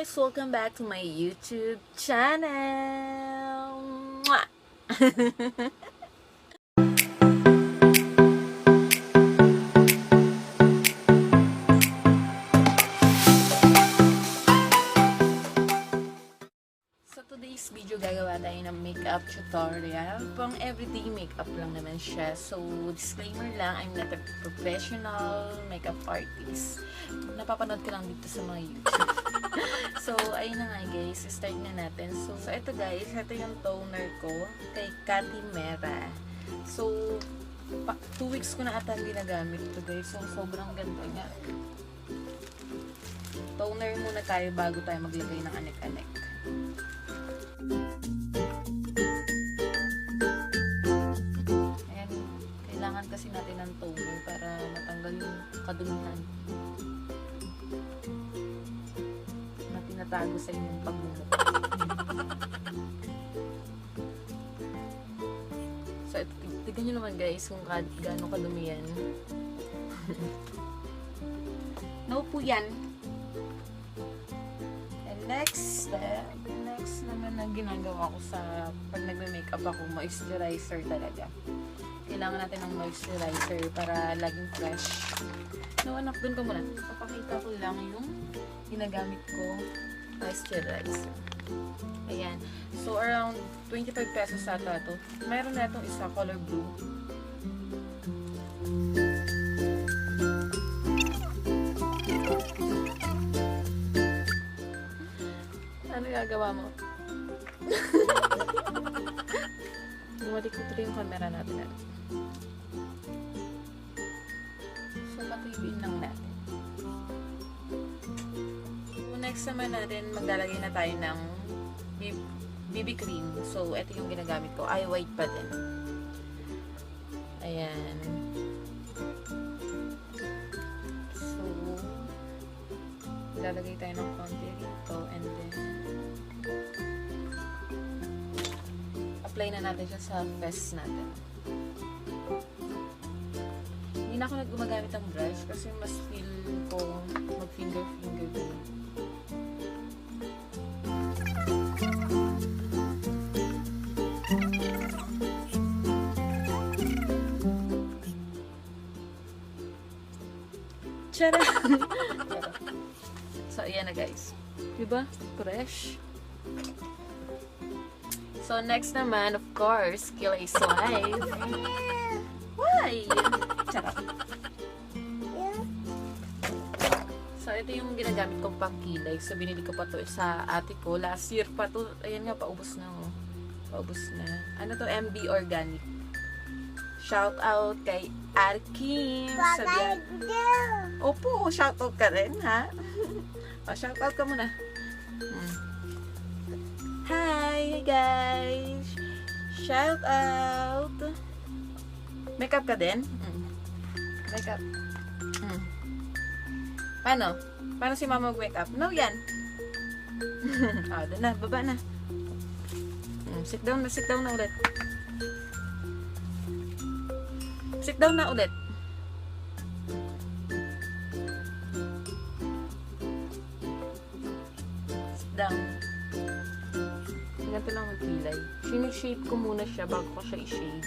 guys! Welcome back to my YouTube channel! Mwah! So today's video gagawa tayo ng makeup tutorial. Pang everyday makeup lang naman siya. So disclaimer lang, I'm not a professional makeup artist. Napapanood ko lang dito sa mga YouTube. So, ayun na nga guys, start na natin. So, ito guys, ito yung toner ko kay Cathy Mera. So, 2 weeks ko na ata ginagamit ito guys. So, sobrang ganda nga. Toner muna tayo bago tayo maglagay ng anek-anek. Ayan, kailangan kasi natin ng toner para matanggal yung kadumihan na tinatago sa inyong pagmumukha. So, tignan nyo naman guys kung gaano kadumi yan. No po yan. And next naman na ginagawa ko sa pag nagme-makeup ako, moisturizer talaga. Kailangan natin ng moisturizer para laging fresh. No, anak, dun ka muna. Papakita ko lang yung ginagamit ko moisturizer. Ayan. So, around 25 pesos ata to. Mayroon na itong isa, color blue. Ano gagawa mo? Bumalik ko tuloy yung camera natin. So, patuyuin lang natin. So, next naman natin, maglalagay na tayo ng BB cream. So, ito yung ginagamit ko. Eye white pa din. Ayan. So, lalagay tayo ng konti rito and then apply na natin siya sa face natin. Hindi na ako gumagamit ng brush kasi mas feel ko mag-finger din. Tara! So, ayan na guys. Diba? Fresh. So, next naman, of course, kill a swipe. Why? Charot. So, ito yung ginagamit kong pangkilay. So, binili ko pa to sa ate ko. Last year pa to. Ayan nga, paubos na oh. Paubos na. Ano to? MB Organic. Shout out kay Ate Kim. Opo, shout out ka rin, ha? O, shout out ka muna. Hi guys! Shout out! Makeup ka din? Makeup. Paano? Paano si mama mag-makeup? No, yan. Doon na, baba na. Sit down na ulit. Sit down na ulit. Sit down. Ganito lang magpilay. Sinishade ko muna siya bago ko siya i-shade.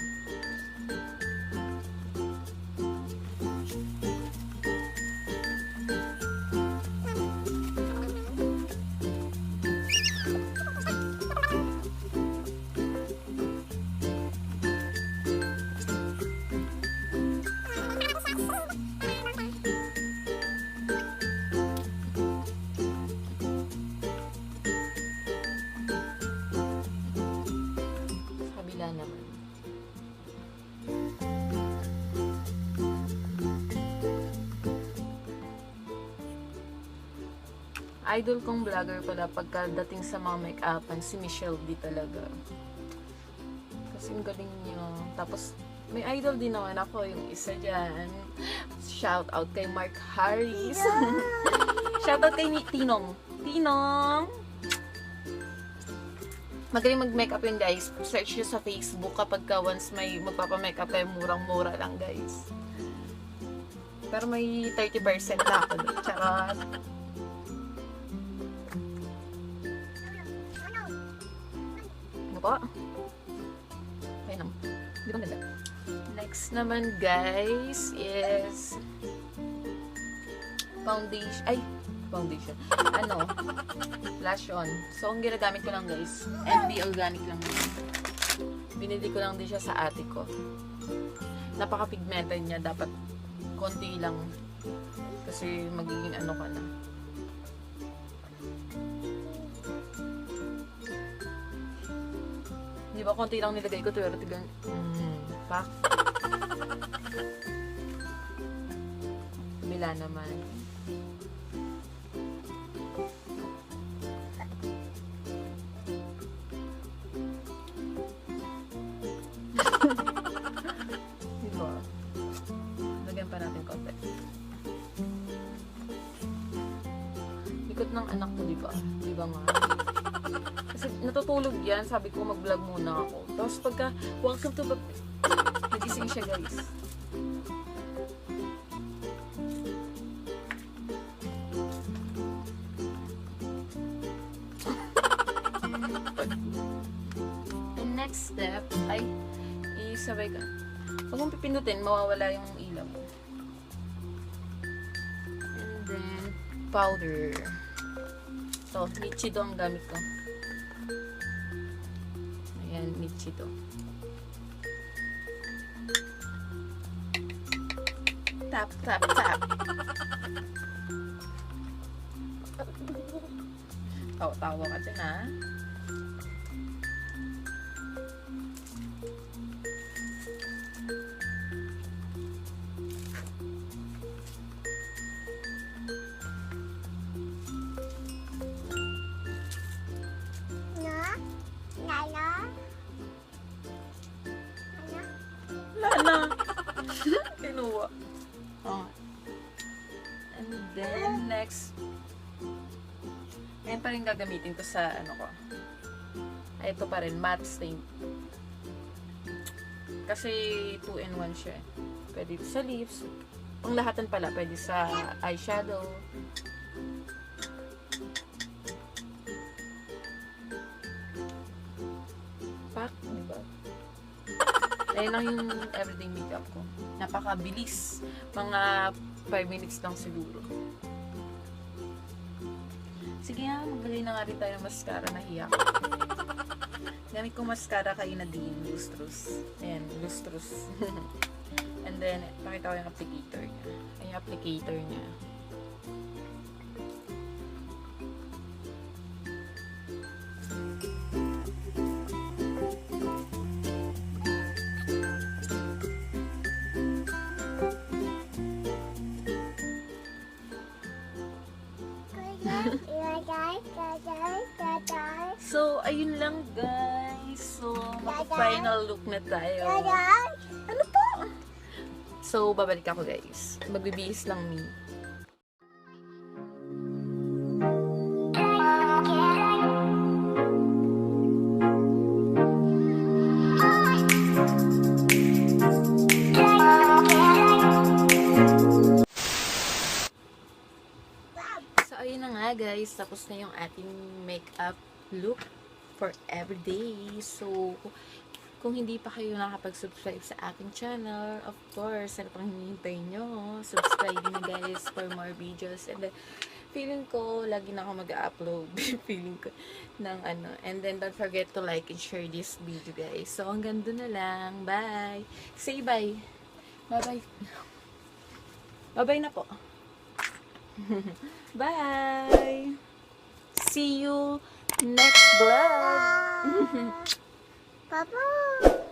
Naman. Idol kong vlogger pala pagkadating sa mga make-upan, si Michelle D talaga. Kasi ang galing niya. Tapos, may idol din naman ako, yung isa dyan. Shout out kay Mark Harris. Shout out kay Tinong. Tinong! Magaling mag-makeup yun guys. Search nyo sa Facebook kapag once may magpapa-makeup kayo, murang-mura lang guys. Pero may 30% na ako. Charot. po. Okay lang. Di ba ganda? Next naman guys is foundation. Ay, foundation. Ano? Blush on. So, ang ginagamit ko lang guys, MB organic lang naman. Binili ko lang din siya sa ate ko. Napaka-pigmented niya. Dapat konti lang. Kasi magiging ano ka na. Di ba konti lang nilagay ko, pero tigang pak. Bila naman. Diba? Lagyan pa natin konti. Likot ng anak ko, diba? Diba nga? Kasi natutulog yan. Sabi ko mag-vlog muna ako. Tapos pagka welcome to nagising siya guys. The next step ay isabay ka. Huwag mong pipindutin, mawawala yung ilaw mo. And then powder. So, Nichido ang gamit ko. Ayan, Nichido. Tap, tap, tap. Tawa-tawa ka dyan, ha? Lana. Kinuha. Oh. And then, next. Ngayon pa rin gagamitin to sa ano ko. Ay, ito pa rin. Matte stain. Kasi 2-in-1 siya. Pwede ito sa lips. Panglahatan pala. Pwede sa eyeshadow. Pak, diba? Ayun lang yung everyday makeup ko. Napakabilis. Mga 5 minutes lang siguro. Sige nga, maglagay na nga rin tayo ng mascara. Nahiya ko. Gamit ko mascara kay Nadine Lustrous. Ayan, Lustrous. And then, pakita ko yung applicator niya. Ay, yung applicator niya. So, ayun lang guys. So, mag-final look na tayo. Ano po? So, babalik ako guys. Magbibihis lang me. So, ayun na nga guys. Tapos na yung ating makeup look for everyday. So, kung hindi pa kayo nakapag-subscribe sa aking channel, of course, ano pang hinihintay nyo? Subscribe na guys for more videos. And then, feeling ko, lagi na ako mag-upload. Feeling ko ng ano. And then, don't forget to like and share this video guys. So, hanggang doon na lang. Bye! Say bye! Bye-bye! Bye-bye na po! Bye! See you next vlog. Papa.